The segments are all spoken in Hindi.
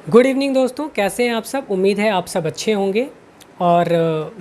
गुड इवनिंग दोस्तों, कैसे हैं आप सब। उम्मीद है आप सब अच्छे होंगे और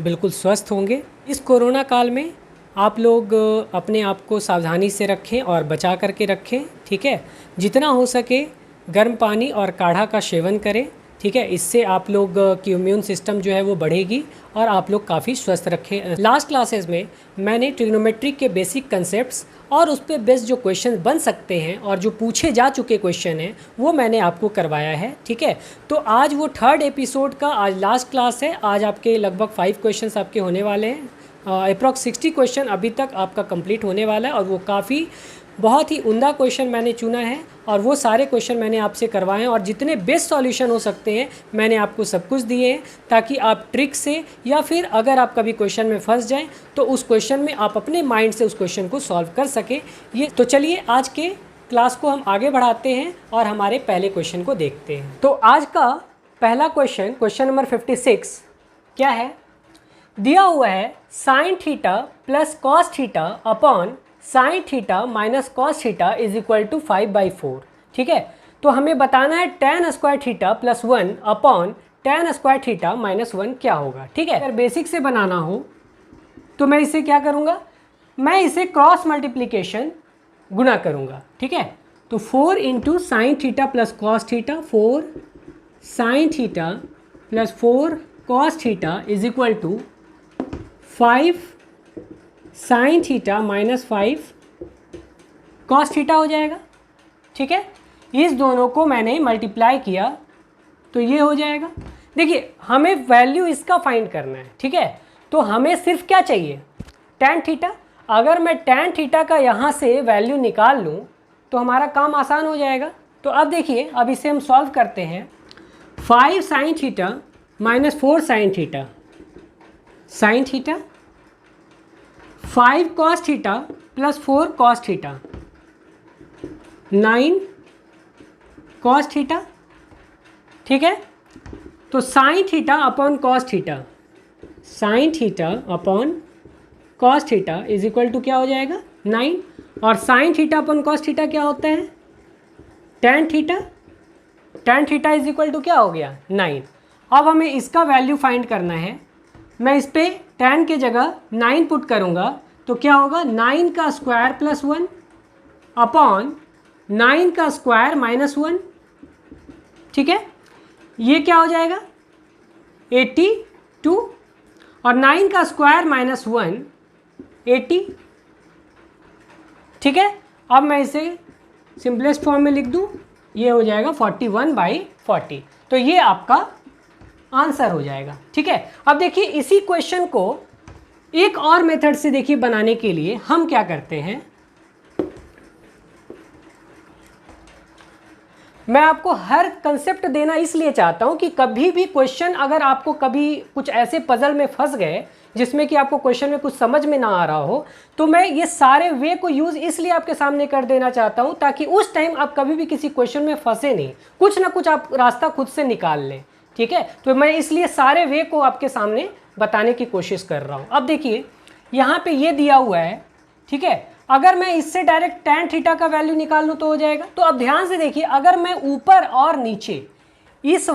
बिल्कुल स्वस्थ होंगे। इस कोरोना काल में आप लोग अपने आप को सावधानी से रखें और बचा करके रखें, ठीक है। जितना हो सके गर्म पानी और काढ़ा का सेवन करें, ठीक है। इससे आप लोग की इम्यून सिस्टम जो है वो बढ़ेगी और आप लोग काफ़ी स्वस्थ रखें। लास्ट क्लासेस में मैंने ट्रिग्नोमेट्री के बेसिक कंसेप्ट्स और उस पर बेस्ड जो क्वेश्चन बन सकते हैं और जो पूछे जा चुके क्वेश्चन हैं वो मैंने आपको करवाया है, ठीक है। तो आज वो थर्ड एपिसोड का आज लास्ट क्लास है। आज आपके लगभग 5 क्वेश्चंस आपके होने वाले हैं। अप्रॉक्स 60 क्वेश्चन अभी तक आपका कंप्लीट होने वाला है और वो काफ़ी बहुत ही उम्दा क्वेश्चन मैंने चुना है और वो सारे क्वेश्चन मैंने आपसे करवाए हैं और जितने बेस्ट सॉल्यूशन हो सकते हैं मैंने आपको सब कुछ दिए हैं, ताकि आप ट्रिक से या फिर अगर आप कभी क्वेश्चन में फंस जाएं तो उस क्वेश्चन में आप अपने माइंड से उस क्वेश्चन को सॉल्व कर सकें। ये तो चलिए आज के क्लास को हम आगे बढ़ाते हैं और हमारे पहले क्वेश्चन को देखते हैं। तो आज का पहला क्वेश्चन नंबर 56 क्या है। दिया हुआ है sine theta plus cos theta upon sine theta minus cos theta is equal to 5/4, ठीक है। तो हमें बताना है tan square theta plus 1 upon tan square theta minus 1 क्या होगा, ठीक है। अगर बेसिक से बनाना हो तो मैं इसे क्या करूँगा, मैं इसे क्रॉस मल्टीप्लिकेशन गुना करूँगा, ठीक है। तो 4 into sine theta plus cos theta, 4 sine theta plus 4 cos theta is equal to 5 sine theta minus 5 cos theta हो जाएगा, ठीक है। इस दोनों को मैंने मल्टीप्लाई किया तो ये हो जाएगा। देखिए हमें वैल्यू इसका फाइंड करना है, ठीक है। तो हमें सिर्फ क्या चाहिए, tan थीटा। अगर मैं tan थीटा का यहाँ से वैल्यू निकाल लूँ तो हमारा काम आसान हो जाएगा। तो अब देखिए, अब इसे हम सॉल्व करते हैं। 5 sine theta minus 4 sine theta, sine theta 5 cos theta plus 4 cos theta, 9 cos theta, ठीक है। तो sine theta upon cos theta, sine theta upon cos theta is equal to क्या हो जाएगा 9। और sine theta upon cos theta क्या होता है tan theta, tan theta is equal to क्या हो गया 9। अब हमें इसका वैल्यू फाइंड करना है। मैं इस पर tan के जगह 9 पुट करूँगा तो क्या होगा 9 का स्क्वायर प्लस 1 अपॉन 9 का स्क्वायर माइनस 1, ठीक है। ये क्या हो जाएगा 82 और 9 का स्क्वायर माइनस 1 80, ठीक है। अब मैं इसे सिंपलेस्ट फॉर्म में लिख दूँ, ये हो जाएगा 41/40। तो ये आपका आंसर हो जाएगा, ठीक है। अब देखिए इसी क्वेश्चन को एक और मेथड से देखिए बनाने के लिए हम क्या करते हैं, मैं आपको हर कंसेप्ट देना इसलिए चाहता हूं कि कभी भी क्वेश्चन अगर आपको कभी कुछ ऐसे पजल में फंस गए जिसमें कि आपको क्वेश्चन में कुछ समझ में ना आ रहा हो, तो मैं ये सारे वे को यूज़ इसलिए आपके सामने कर देना चाहता हूं ताकि उस टाइम आप कभी भी किसी क्वेश्चन में फंसे नहीं, कुछ ना कुछ आप रास्ता खुद से निकाल लें, ठीक है। तो मैं इसलिए सारे वे को आपके सामने बताने की कोशिश कर रहा हूँ। अब देखिए यहाँ पे ये दिया हुआ है, ठीक है। अगर मैं इससे डायरेक्ट tan थीटा का वैल्यू निकाल लूँ तो हो जाएगा। तो अब ध्यान से देखिए, अगर मैं ऊपर और नीचे इस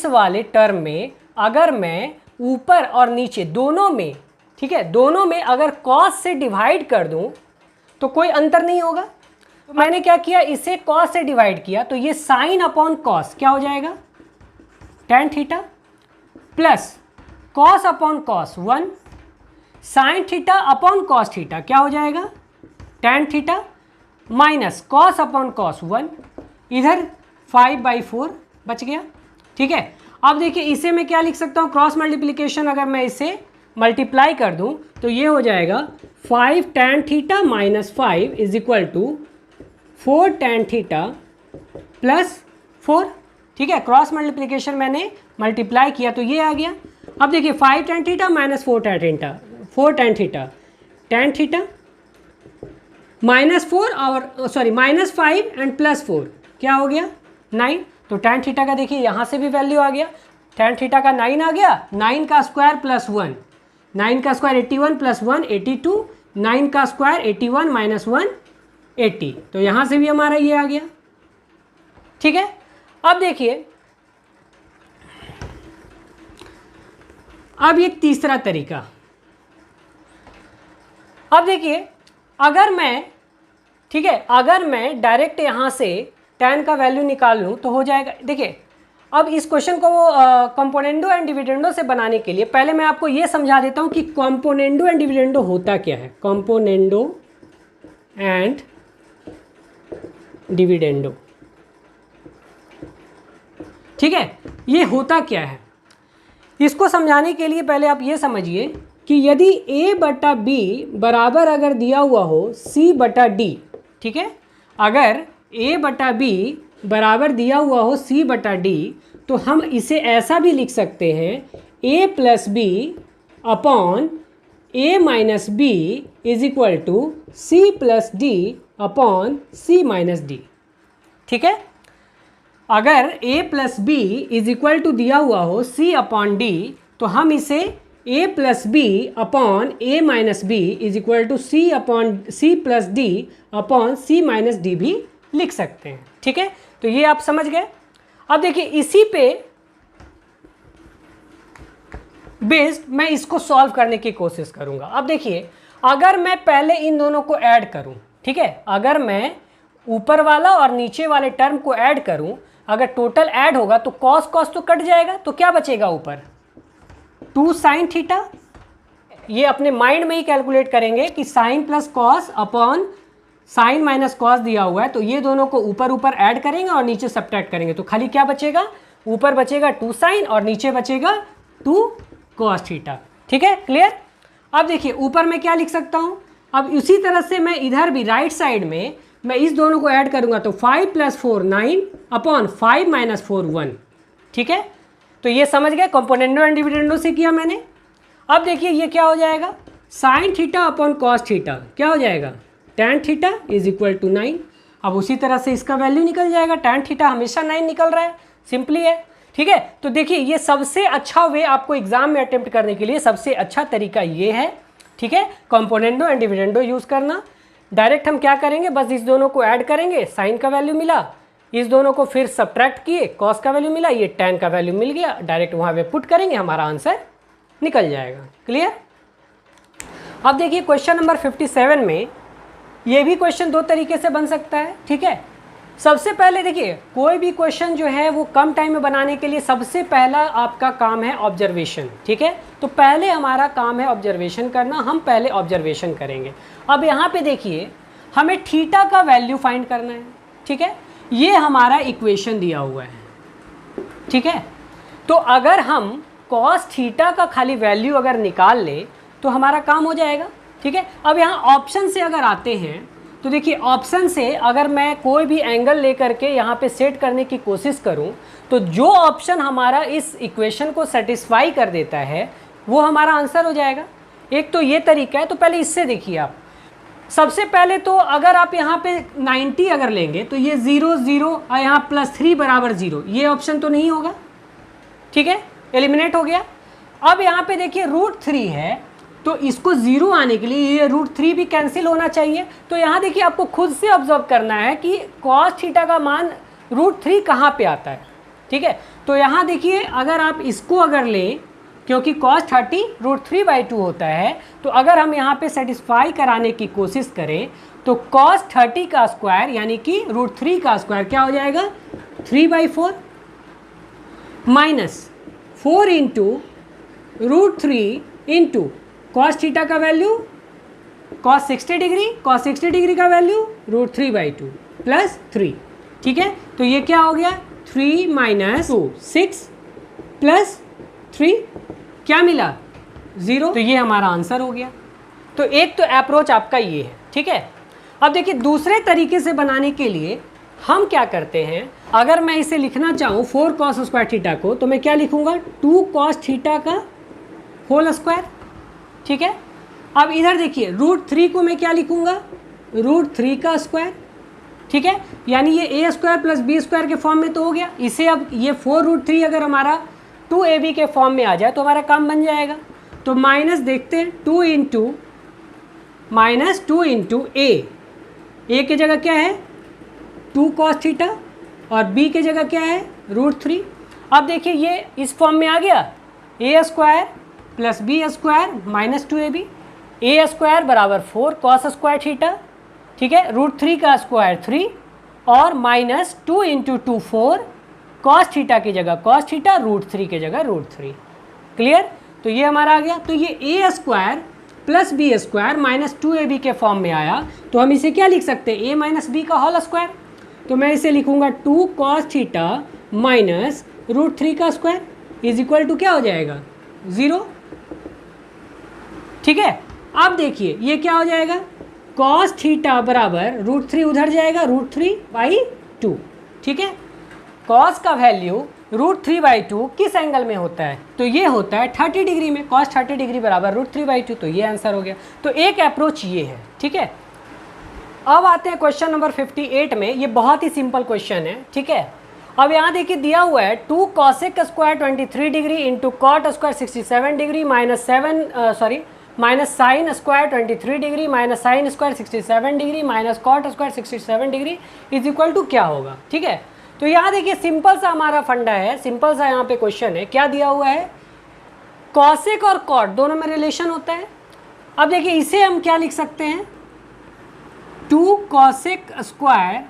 वाले टर्म में अगर मैं ऊपर और नीचे दोनों में, ठीक है, दोनों में अगर cos से डिवाइड कर दूँ तो कोई अंतर नहीं होगा। तो मैंने क्या किया, इसे cos से डिवाइड किया तो ये साइन अपॉन कॉस क्या हो जाएगा tan theta plus cos upon cos 1, sign theta upon cos theta क्या हो जाएगा tan theta minus cos upon cos 1, इधर 5/4 बच गया, ठीक है। अब देखिए इसे मैं क्या लिख सकता हूँ, क्रॉस मल्टीप्लिकेशन अगर मैं इसे मल्टीप्लाई कर दूँ तो ये हो जाएगा 5 tan theta minus 5 is equal to 4 tan theta plus 4, ठीक है। क्रॉस मल्टीप्लिकेशन मैंने मल्टीप्लाई किया तो ये आ गया। अब देखिए 5 tan theta minus 4 tan theta, tan theta minus 4 और सॉरी माइनस 5 एंड प्लस 4 क्या हो गया 9। तो tan थीटा का देखिए यहाँ से भी वैल्यू आ गया, tan थीटा का 9 आ गया, 9 का स्क्वायर प्लस 1, 9 का स्क्वायर 81 प्लस 1 82, 9 का स्क्वायर 81 माइनस 1 80। तो यहाँ से भी हमारा ये आ गया, ठीक है। अब देखिए, अब ये तीसरा तरीका। अब देखिए, अगर मैं, ठीक है, अगर मैं डायरेक्ट यहाँ से tan का वैल्यू निकाल लूँ तो हो जाएगा। देखिए, अब इस क्वेश्चन को कंपोनेंडो एंड डिविडेंडो से बनाने के लिए पहले मैं आपको ये समझा देता हूँ कि कंपोनेंडो एंड डिविडेंडो होता क्या है। कंपोनेंडो एंड डिविडेंडो, ठीक है, ये होता क्या है। इसको समझाने के लिए पहले आप ये समझिए कि यदि a बटा b बराबर अगर दिया हुआ हो c बटा d, ठीक है, अगर a बटा b बराबर दिया हुआ हो c बटा d, तो हम इसे ऐसा भी लिख सकते हैं a plus B upon a minus B is equal to c plus D upon c minus D, ठीक है। अगर a plus B is equal to दिया हुआ हो c अपॉन d, तो हम इसे a plus B upon a minus B is equal to c upon c plus D upon c minus D भी लिख सकते हैं, ठीक है। तो ये आप समझ गए। अब देखिए, इसी पे बेस्ड मैं इसको सॉल्व करने की कोशिश करूंगा। अब देखिए, अगर मैं पहले इन दोनों को ऐड करूं, ठीक है, अगर मैं ऊपर वाला और नीचे वाले टर्म को ऐड करूं, अगर टोटल ऐड होगा तो कॉस कॉस तो कट जाएगा, तो क्या बचेगा ऊपर 2 साइन थीटा। ये अपने माइंड में ही कैलकुलेट करेंगे कि sine plus cos upon sine minus cos दिया हुआ है, तो ये दोनों को ऊपर ऊपर ऐड करेंगे और नीचे सब्ट्रैक्ट करेंगे, तो खाली क्या बचेगा, ऊपर बचेगा 2 साइन और नीचे बचेगा 2 कॉस थीटा, ठीक है, क्लियर। अब देखिए, ऊपर मैं क्या लिख सकता हूँ। अब उसी तरह से मैं इधर भी राइट साइड में मैं इस दोनों को ऐड करूंगा, तो 5 प्लस 4 9 अपॉन 5 माइनस 4 1, ठीक है। तो ये समझ गए, कंपोनेंडो एंड डिविडेंडो से किया मैंने। अब देखिए, ये क्या हो जाएगा, sine theta upon cos theta क्या हो जाएगा, tan theta is equal to 9। अब उसी तरह से इसका वैल्यू निकल जाएगा, tan थीटा हमेशा 9 निकल रहा है, सिंपली है, ठीक है। तो देखिए, ये सबसे अच्छा वे आपको एग्जाम में अटेम्प्ट करने के लिए सबसे अच्छा तरीका ये है, ठीक है, कंपोनेंडो एंड डिविडेंडो यूज़ करना। डायरेक्ट हम क्या करेंगे, बस इस दोनों को ऐड करेंगे, साइन का वैल्यू मिला, इस दोनों को फिर सब्ट्रैक्ट किए, कॉस का वैल्यू मिला, ये tan का वैल्यू मिल गया, डायरेक्ट वहाँ पे पुट करेंगे, हमारा आंसर निकल जाएगा, क्लियर। अब देखिए, क्वेश्चन नंबर 57 में ये भी क्वेश्चन 2 तरीके से बन सकता है, ठीक है। सबसे पहले देखिए, कोई भी क्वेश्चन जो है वो कम टाइम में बनाने के लिए सबसे पहला आपका काम है ऑब्जर्वेशन, ठीक है। तो पहले हमारा काम है ऑब्जर्वेशन करना, हम पहले ऑब्जर्वेशन करेंगे। अब यहाँ पे देखिए, हमें थीटा का वैल्यू फाइंड करना है, ठीक है, ये हमारा इक्वेशन दिया हुआ है, ठीक है। तो अगर हम कॉस थीटा का खाली वैल्यू अगर निकाल ले तो हमारा काम हो जाएगा, ठीक है। अब यहाँ ऑप्शन से अगर आते हैं तो देखिए, ऑप्शन से अगर मैं कोई भी एंगल लेकर के यहाँ पे सेट करने की कोशिश करूँ, तो जो ऑप्शन हमारा इस इक्वेशन को सेटिस्फाई कर देता है वो हमारा आंसर हो जाएगा। एक तो ये तरीका है, तो पहले इससे देखिए आप। सबसे पहले तो अगर आप यहाँ पे 90 अगर लेंगे तो ये 0 0 और यहाँ +3 बराबर 0, ये ऑप्शन तो नहीं होगा, ठीक है, एलिमिनेट हो गया। अब यहाँ पे देखिए √3 है, तो इसको 0 आने के लिए ये √3 भी कैंसिल होना चाहिए। तो यहाँ देखिए, आपको खुद से ऑब्जर्व करना है कि कॉस थीटा का मान √3 कहाँ पे आता है, ठीक है। तो यहाँ देखिए, अगर आप इसको अगर लें, क्योंकि cos 30 √3/2 होता है, तो अगर हम यहाँ पे सेटिस्फाई कराने की कोशिश करें तो cos 30 का स्क्वायर यानी कि √3 का स्क्वायर क्या हो जाएगा, 3/4 minus 4 into √3 into cos theta का value cos 60 degree, cos 60 degree का वैल्यू √3/2 प्लस 3, ठीक है। तो ये क्या हो गया, 3 माइनस 2 6 प्लस 3 क्या मिला, 0। तो ये हमारा आंसर हो गया। तो एक तो अप्रोच आपका ये है, ठीक है। अब देखिए, दूसरे तरीके से बनाने के लिए हम क्या करते हैं, अगर मैं इसे लिखना चाहूँ 4 cos स्क्वायर थीटा को, तो मैं क्या लिखूँगा, 2 cos थीटा का होल स्क्वायर, ठीक है। अब इधर देखिए, √3 को मैं क्या लिखूँगा, √3 का स्क्वायर, ठीक है, यानी ये a square plus b square के फॉर्म में तो हो गया। इसे अब ये 4√3 अगर हमारा 2ab के फॉर्म में आ जाए तो हमारा काम बन जाएगा। तो माइनस देखते हैं, 2 इंटू a की जगह क्या है 2 cos थीटा और b की जगह क्या है √3। अब देखिए ये इस फॉर्म में आ गया, a² + b² - 2ab, a² बराबर 4 cos स्क्वायर थीटा, ठीक है, √3 का स्क्वायर 3 और -2 × 2 4 cos थीटा की जगह cos थीटा, √3 की जगह √3। क्लियर? तो ये हमारा आ गया। तो ये a² + b² - 2ab के फॉर्म में आया, तो हम इसे क्या लिख सकते हैं, a - b का होल स्क्वायर। तो मैं इसे लिखूंगा 2 cos थीटा -√3 का स्क्वायर इज इक्वल टू क्या हो जाएगा, 0। ठीक है, अब देखिए ये क्या हो जाएगा, cos थीटा बराबर √3 उधर जाएगा, √3/2। ठीक है, cos का वैल्यू √3/2 किस एंगल में होता है, तो ये होता है 30 डिग्री में, cos 30 डिग्री बराबर √3/2, तो ये आंसर हो गया। तो एक अप्रोच ये है। ठीक है, अब आते हैं क्वेश्चन नंबर 58 में। ये बहुत ही सिंपल क्वेश्चन है। ठीक है, अब यहाँ देखिए दिया हुआ है 2 cosec square 23 degree into cot square 67 degree minus sine square 23 degree minus sine square 67 degree minus cot square 67 degree is equal to क्या होगा। ठीक है, तो यहाँ देखिए सिंपल सा हमारा फंडा है, सिंपल सा यहाँ पे क्वेश्चन है। क्या दिया हुआ है, कॉसेक और कॉट दोनों में रिलेशन होता है। अब देखिए इसे हम क्या लिख सकते हैं, 2 cosec स्क्वायर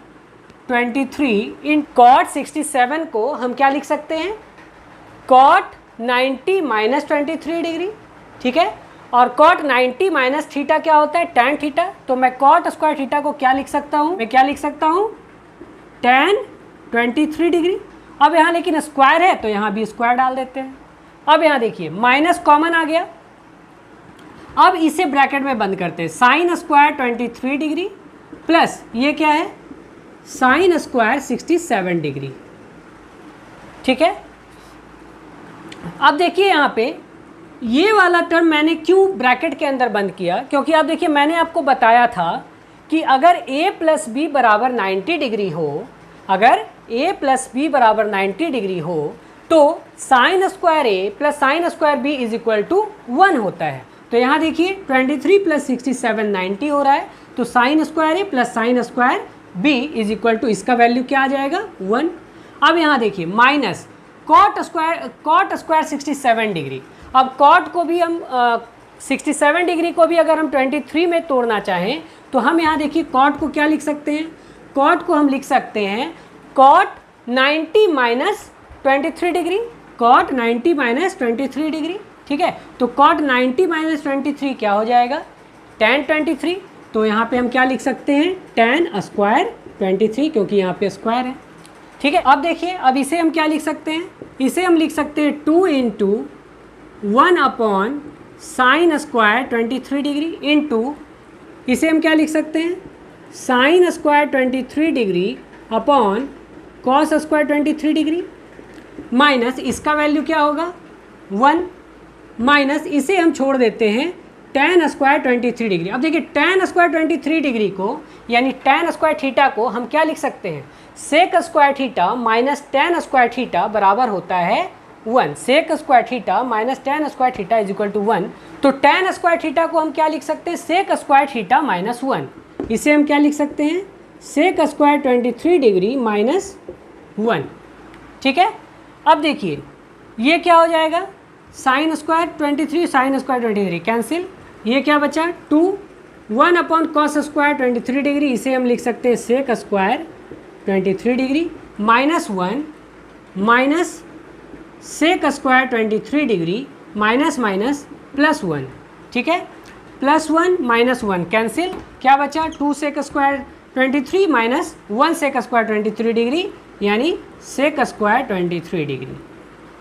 23 इन cot 67 को हम क्या लिख सकते हैं, cot 90 - 23 डिग्री। ठीक है, और cot 90 - थीटा क्या होता है, tan थीटा। तो मैं cot स्क्वायर थीटा को क्या लिख सकता हूँ, मैं क्या लिख सकता हूँ, tan 23 डिग्री। अब यहाँ लेकिन स्क्वायर है तो यहाँ भी स्क्वायर डाल देते हैं। अब यहाँ देखिए माइनस कॉमन आ गया, अब इसे ब्रैकेट में बंद करते हैं, साइन स्क्वायर 23 डिग्री प्लस ये क्या है, साइन स्क्वायर 67 डिग्री। ठीक है, अब देखिए यहाँ पे ये वाला टर्म मैंने क्यों ब्रैकेट के अंदर बंद किया, क्योंकि आप देखिए मैंने आपको बताया था कि अगर a + b बराबर 90 डिग्री हो, अगर a + b बराबर 90 डिग्री हो तो sine square a plus sine square b is equal to 1 होता है। तो यहाँ देखिए 23 + 67 90 हो रहा है, तो sine square a plus sine square b is equal to इसका वैल्यू क्या आ जाएगा, 1। अब यहाँ देखिए माइनस कॉट स्क्वायर 67 डिग्री। अब कॉट को भी हम 67 डिग्री को भी अगर हम 23 में तोड़ना चाहें तो हम यहाँ देखिए कॉट को क्या लिख सकते हैं, कॉट को हम लिख सकते हैं कॉट 90 - 23 डिग्री, कॉट 90 - 23 डिग्री। ठीक है, तो कॉट 90 - 23 क्या हो जाएगा, tan 23। तो यहाँ पे हम क्या लिख सकते हैं, tan स्क्वायर 23, क्योंकि यहाँ पे स्क्वायर है। ठीक है, अब देखिए अब इसे हम क्या लिख सकते हैं, इसे हम लिख सकते हैं 2 × 1 साइन स्क्वायर 23 डिग्री इंटू, इसे हम क्या लिख सकते हैं, sign square 23 degree upon cos square 23 degree minus इसका वैल्यू क्या होगा, 1, माइनस इसे हम छोड़ देते हैं tan स्क्वायर 23 डिग्री। अब देखिए tan स्क्वायर 23 डिग्री को यानी tan स्क्वायर थीटा को हम क्या लिख सकते हैं, sec square theta minus tan square theta बराबर होता है 1। Sec square theta minus tan square theta is equal to 1। तो tan स्क्वायर थीटा को हम क्या लिख सकते हैं, सेक स्क्वायर थीटा माइनस 1। इसे हम क्या लिख सकते हैं, सेक स्क्वायर 23 डिग्री माइनस 1। ठीक है, अब देखिए ये क्या हो जाएगा, sign square 23 sign square 23 cancel, ये क्या बचा 2 1 कॉस स्क्वायर 23 डिग्री, इसे हम लिख सकते हैं sec square 23 degree minus 1 minus sec square 23 degree minus minus plus 1। ठीक है, +1 -1 कैंसिल, क्या बचा 2 sec square 23 minus 1 sec square 23 degree यानी सेक स्क्वायर 23 डिग्री।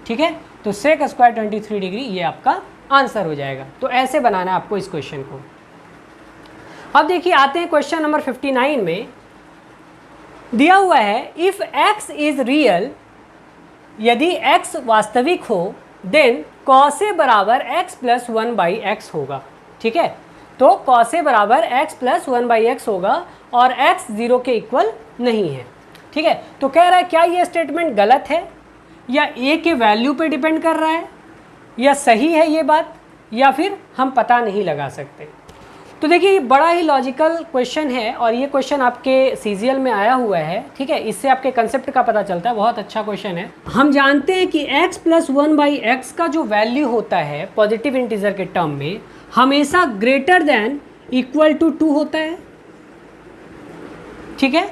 ठीक है, तो सेक स्क्वायर 23 डिग्री ये आपका आंसर हो जाएगा। तो ऐसे बनाना है आपको इस क्वेश्चन को। अब देखिए आते हैं क्वेश्चन नंबर 59 में। दिया हुआ है इफ़ x इज़ रियल, यदि x वास्तविक हो देन cos a बराबर x + 1/x होगा। ठीक है, तो cos a बराबर x + 1/x होगा और x 0 के इक्वल नहीं है। ठीक है, तो कह रहा है क्या ये स्टेटमेंट गलत है या a के वैल्यू पे डिपेंड कर रहा है या सही है ये बात, या फिर हम पता नहीं लगा सकते। तो देखिए ये बड़ा ही लॉजिकल क्वेश्चन है और ये क्वेश्चन आपके सीजीएल में आया हुआ है, ठीक है। इससे आपके कंसेप्ट का पता चलता है, बहुत अच्छा क्वेश्चन है। हम जानते हैं कि x + 1/x का जो वैल्यू होता है पॉजिटिव इंटीजर के टर्म में हमेशा ग्रेटर देन इक्वल टू 2 होता है, ठीक है।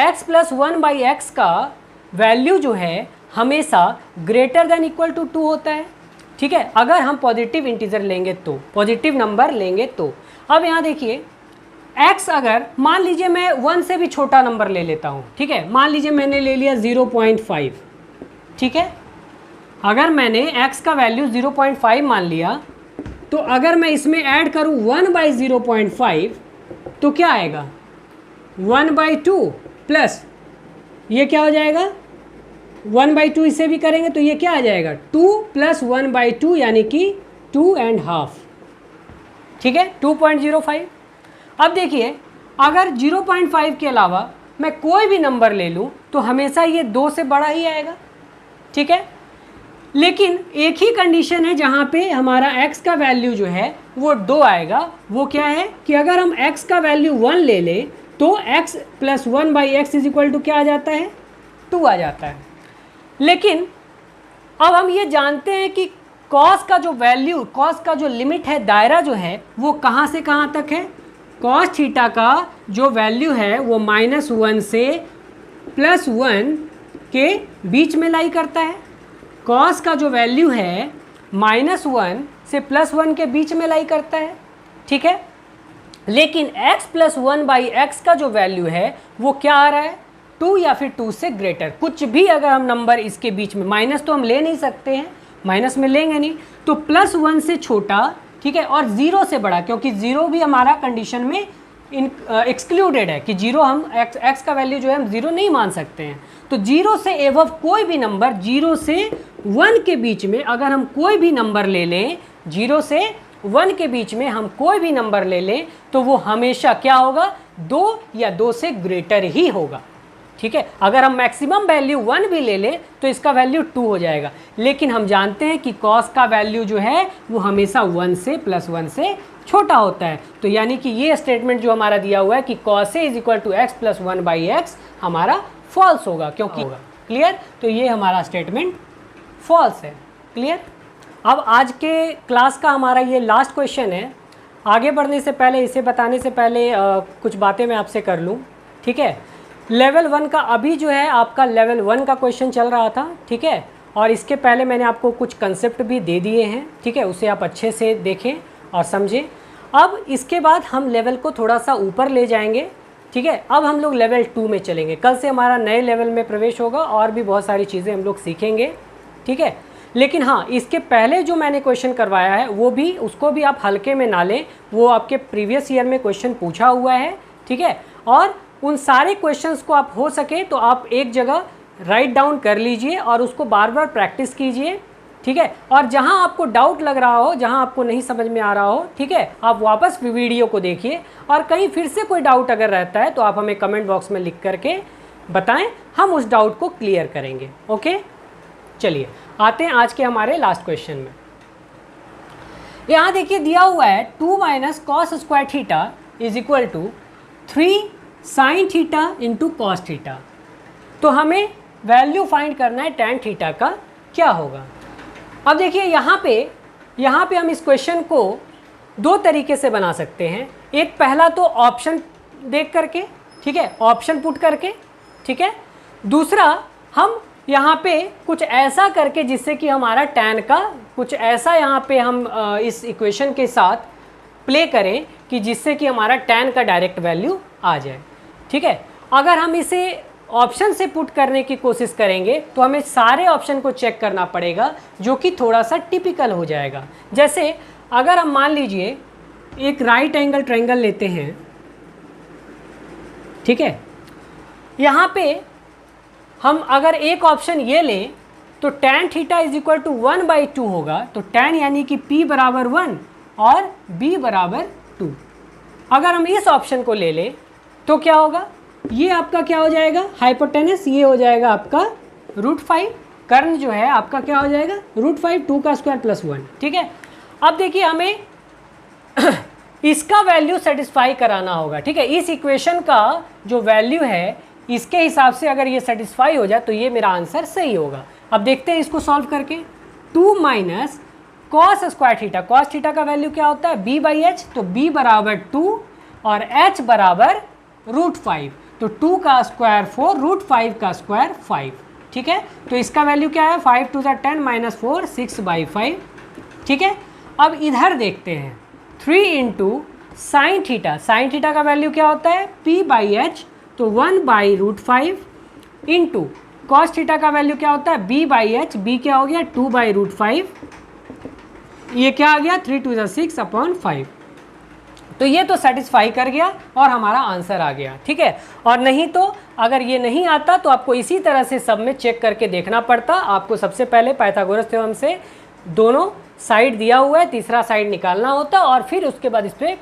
x + 1/x का वैल्यू जो है हमेशा ग्रेटर देन इक्वल टू 2 होता है, ठीक है। अगर हम पॉजिटिव इंटीजर लेंगे तो, पॉजिटिव नंबर लेंगे तो। अब यहाँ देखिए x अगर मान लीजिए मैं 1 से भी छोटा नंबर ले लेता हूँ, ठीक है। मान लीजिए मैंने ले लिया 0.5, ठीक है। अगर मैंने x का वैल्यू 0.5 मान लिया तो अगर मैं इसमें ऐड करूँ 1/0.5 तो क्या आएगा 1/2 प्लस ये क्या हो जाएगा 1/2, इसे भी करेंगे तो ये क्या आ जाएगा 2 + 1/2 यानी कि 2.5, ठीक है 2.05। अब देखिए अगर 0.5 के अलावा मैं कोई भी नंबर ले लूँ तो हमेशा ये 2 से बड़ा ही आएगा, ठीक है। लेकिन एक ही कंडीशन है जहाँ पे हमारा x का वैल्यू जो है वो 2 आएगा। वो क्या है कि अगर हम x का वैल्यू 1 ले लें तो x + 1/x = क्या आ जाता है 2 आ जाता है। लेकिन अब हम ये जानते हैं कि cos का जो वैल्यू, cos का जो लिमिट है, दायरा जो है वो कहाँ से कहाँ तक है। cos थीटा का जो वैल्यू है वो -1 से +1 के बीच में लाई करता है। cos का जो वैल्यू है -1 से +1 के बीच में लाई करता है, ठीक है। लेकिन x + 1/x का जो वैल्यू है वो क्या आ रहा है 2 या फिर 2 से ग्रेटर। कुछ भी अगर हम नंबर इसके बीच में, माइनस तो हम ले नहीं सकते हैं, माइनस में लेंगे नहीं, तो +1 से छोटा, ठीक है, और 0 से बड़ा, क्योंकि 0 भी हमारा कंडीशन में एक्सक्लूडेड है कि 0 हम x का वैल्यू जो है हम 0 नहीं मान सकते हैं। तो 0 से एबव कोई भी नंबर, 0 से 1 के बीच में अगर हम कोई भी नंबर ले लें, 0 से 1 के बीच में हम कोई भी नंबर ले लें तो वो हमेशा क्या होगा 2 या 2 से ग्रेटर ही होगा, ठीक है। अगर हम मैक्सिमम वैल्यू 1 भी ले लें तो इसका वैल्यू 2 हो जाएगा। लेकिन हम जानते हैं कि cos का वैल्यू जो है वो हमेशा 1 से +1 से छोटा होता है। तो यानी कि ये स्टेटमेंट जो हमारा दिया हुआ है कि cos A = x + 1/x हमारा फॉल्स होगा, क्योंकि होगा। क्लियर। तो ये हमारा स्टेटमेंट फॉल्स है। क्लियर। अब आज के क्लास का हमारा ये लास्ट क्वेश्चन है। आगे बढ़ने से पहले, इसे बताने से पहले कुछ बातें मैं आपसे कर लूँ, ठीक है। लेवल 1 का अभी जो है आपका लेवल 1 का क्वेश्चन चल रहा था, ठीक है। और इसके पहले मैंने आपको कुछ कंसेप्ट भी दे दिए हैं, ठीक है। उसे आप अच्छे से देखें और समझें। अब इसके बाद हम लेवल को थोड़ा सा ऊपर ले जाएंगे, ठीक है। अब हम लोग लेवल 2 में चलेंगे। कल से हमारा नए लेवल में प्रवेश होगा और भी बहुत सारी चीज़ें हम लोग सीखेंगे, ठीक है। लेकिन हाँ, इसके पहले जो मैंने क्वेश्चन करवाया है वो भी, उसको भी आप हल्के में ना लें। वो आपके प्रीवियस ईयर में क्वेश्चन पूछा हुआ है, ठीक है। और उन सारे क्वेश्चंस को आप हो सके तो आप एक जगह राइट डाउन कर लीजिए और उसको बार बार प्रैक्टिस कीजिए, ठीक है। और जहां आपको डाउट लग रहा हो, जहां आपको नहीं समझ में आ रहा हो, ठीक है, आप वापस वीडियो को देखिए। और कहीं फिर से कोई डाउट अगर रहता है तो आप हमें कमेंट बॉक्स में लिख करके बताएं, हम उस डाउट को क्लियर करेंगे। ओके, चलिए आते हैं आज के हमारे लास्ट क्वेश्चन में। यहाँ देखिए दिया हुआ है 2 - cos² theta = 3 sin theta × cos theta. तो हमें वैल्यू फाइंड करना है tan थीटा का क्या होगा। अब देखिए यहाँ पे हम इस क्वेश्चन को 2 तरीके से बना सकते हैं। एक पहला तो ऑप्शन देख करके, ठीक है, ऑप्शन पुट करके, ठीक है। दूसरा हम यहाँ पे कुछ ऐसा करके जिससे कि हमारा tan का कुछ ऐसा यहाँ पे हम इस इक्वेशन के साथ प्ले करें कि जिससे कि हमारा tan का डायरेक्ट वैल्यू आ जाए, ठीक है। अगर हम इसे ऑप्शन से पुट करने की कोशिश करेंगे तो हमें सारे ऑप्शन को चेक करना पड़ेगा, जो कि थोड़ा सा टिपिकल हो जाएगा। जैसे अगर हम मान लीजिए एक राइट एंगल ट्रायंगल लेते हैं, ठीक है। यहाँ पे हम अगर एक ऑप्शन ये लें तो tan थीटा = 1/2 होगा। तो tan यानी कि p = 1 और b = 2। अगर हम इस ऑप्शन को ले लें तो क्या होगा, ये आपका क्या हो जाएगा हाइपोटेनस, ये हो जाएगा आपका √5। कर्ण जो है आपका क्या हो जाएगा √5, 2 का स्क्वायर + 1, ठीक है। अब देखिए हमें इसका वैल्यू सेटिस्फाई कराना होगा, ठीक है। इस इक्वेशन का जो वैल्यू है इसके हिसाब से अगर ये सेटिस्फाई हो जाए तो ये मेरा आंसर सही होगा। अब देखते हैं इसको सॉल्व करके। 2 minus cos square theta, cos theta का वैल्यू क्या होता है b बाई एच, तो b बराबर 2 और h बराबर √5, तो 2 का स्क्वायर 4, √5 का स्क्वायर 5, ठीक है। तो इसका वैल्यू क्या है, 5 2 10 माइनस 4 6/5, ठीक है। अब इधर देखते हैं 3 into sine theta, sine theta का वैल्यू क्या होता है p बाई एच, तो 1/√5 इंटू कॉस थीटा का वैल्यू क्या होता है b बाई एच, b क्या हो गया 2/√5, ये क्या आ गया 3 2 6/5। तो ये तो सेटिस्फाई कर गया और हमारा आंसर आ गया, ठीक है। और नहीं तो अगर ये नहीं आता तो आपको इसी तरह से सब में चेक करके देखना पड़ता। आपको सबसे पहले पाइथागोरस थ्योरम से दोनों साइड दिया हुआ है, तीसरा साइड निकालना होता और फिर उसके बाद इस पर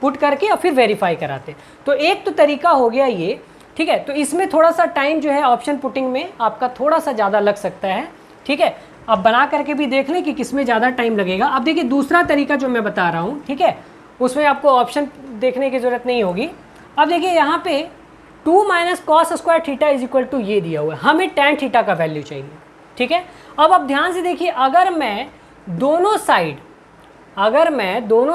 पुट करके और फिर वेरीफाई कराते। तो एक तो तरीका हो गया ये, ठीक है। तो इसमें थोड़ा सा टाइम जो है ऑप्शन पुटिंग में आपका थोड़ा सा ज़्यादा लग सकता है, ठीक है। अब बना करके भी देख लें कि किसमें ज़्यादा टाइम लगेगा। अब देखिए दूसरा तरीका जो मैं बता रहा हूँ, ठीक है, उसमें आपको ऑप्शन देखने की ज़रूरत नहीं होगी। अब देखिए यहाँ पे 2 minus cos square theta is equal to ये दिया हुआ है, हमें टैन थीटा का वैल्यू चाहिए, ठीक है। अब आप ध्यान से देखिए, अगर मैं दोनों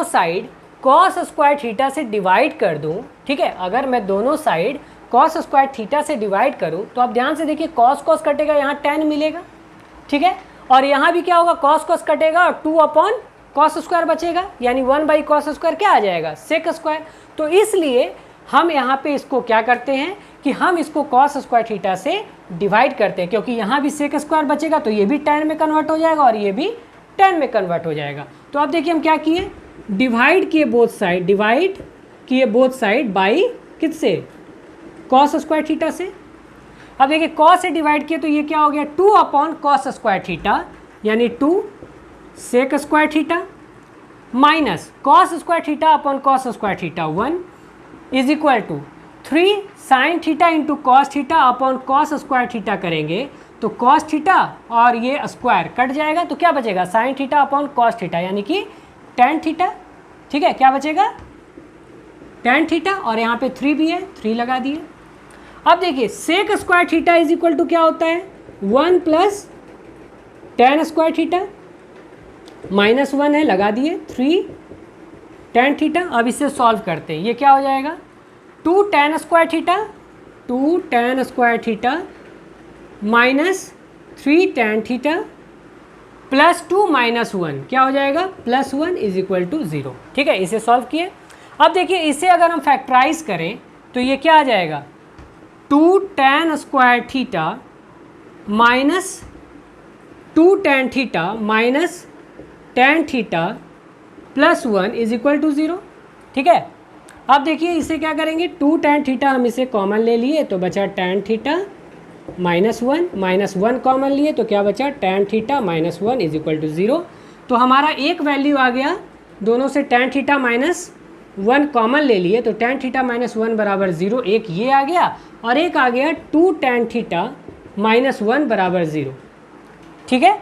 साइड कॉस स्क्वायर थीटा से डिवाइड कर दूं, ठीक है, अगर मैं दोनों साइड कॉस स्क्वायर थीटा से डिवाइड करूं तो आप ध्यान से देखिए कॉस कॉस कटेगा, यहाँ टैन मिलेगा, ठीक है। और यहाँ भी क्या होगा, कॉस कॉस कटेगा और 2 अपॉन कॉस स्क्वायर बचेगा, यानी 1/कॉस स्क्वायर क्या आ जाएगा सेक स्क्वायर। तो इसलिए हम यहाँ पे इसको क्या करते हैं कि हम इसको कॉस स्क्वायर थीटा से डिवाइड करते हैं, क्योंकि यहाँ भी सेक स्क्वायर बचेगा तो ये भी टैन में कन्वर्ट हो जाएगा और ये भी टैन में कन्वर्ट हो जाएगा। तो अब देखिए हम क्या किए, डिवाइड किए बोथ साइड बाई किससे, कॉस स्क्वायर थीटा से। अब देखिए कॉस से डिवाइड किए तो ये क्या हो गया 2 अपॉन कॉस स्क्वायर थीटा, यानी 2 sec square theta minus cos square theta upon cos square theta 1 is equal to 3 sine theta into cos theta upon cos square theta करेंगे तो कॉस थीटा और ये स्क्वायर कट जाएगा, तो क्या बचेगा sign theta upon cos theta, यानी कि टैन थीटा, ठीक है। क्या बचेगा टैन थीटा, और यहाँ पे 3 भी है, 3 लगा दिए। अब देखिए sec square theta is equal to क्या होता है 1 प्लस टैन स्क्वायर थीटा, -1 है, लगा दिए 3 टैन थीटा। अब इसे सॉल्व करते हैं, ये क्या हो जाएगा 2 tan square theta minus 3 tan theta plus 2 minus 1 क्या हो जाएगा +1 इज इक्वल टू 0, ठीक है। इसे सॉल्व किए। अब देखिए इसे अगर हम फैक्टराइज करें तो ये क्या आ जाएगा 2 tan square theta minus 2 tan theta minus tan theta +1 is equal to 0, ठीक है। अब देखिए इसे क्या करेंगे 2 टैन थीटा हम इसे कॉमन ले लिए तो बचा टैन थीटा -1 कॉमन लिए तो क्या बचा tan theta -1 is equal to 0। तो हमारा एक वैल्यू आ गया, दोनों से टैन थीटा -1 कॉमन ले लिए तो टैन थीटा -1 बराबर 0, एक ये आ गया और एक आ गया 2 टैन थीटा -1 बराबर 0, ठीक है।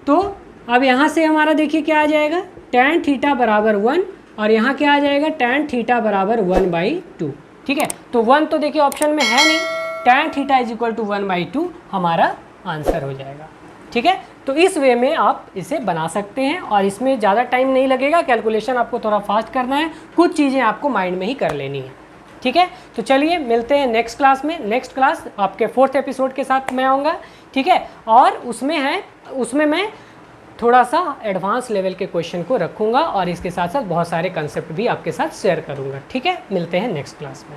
तो अब यहाँ से हमारा देखिए क्या आ जाएगा टैन थीटा बराबर 1 और यहाँ क्या आ जाएगा टैन थीटा बराबर 1/2, ठीक है। तो 1 तो देखिए ऑप्शन में है नहीं, tan theta is equal to 1/2 हमारा आंसर हो जाएगा, ठीक है। तो इस वे में आप इसे बना सकते हैं और इसमें ज़्यादा टाइम नहीं लगेगा, कैलकुलेशन आपको थोड़ा फास्ट करना है, कुछ चीज़ें आपको माइंड में ही कर लेनी है, ठीक है। तो चलिए मिलते हैं नेक्स्ट क्लास में। नेक्स्ट क्लास आपके 4th एपिसोड के साथ मैं आऊँगा, ठीक है। और उसमें मैं थोड़ा सा एडवांस लेवल के क्वेश्चन को रखूँगा और इसके साथ साथ बहुत सारे कंसेप्ट भी आपके साथ शेयर करूँगा, ठीक है। मिलते हैं नेक्स्ट क्लास में।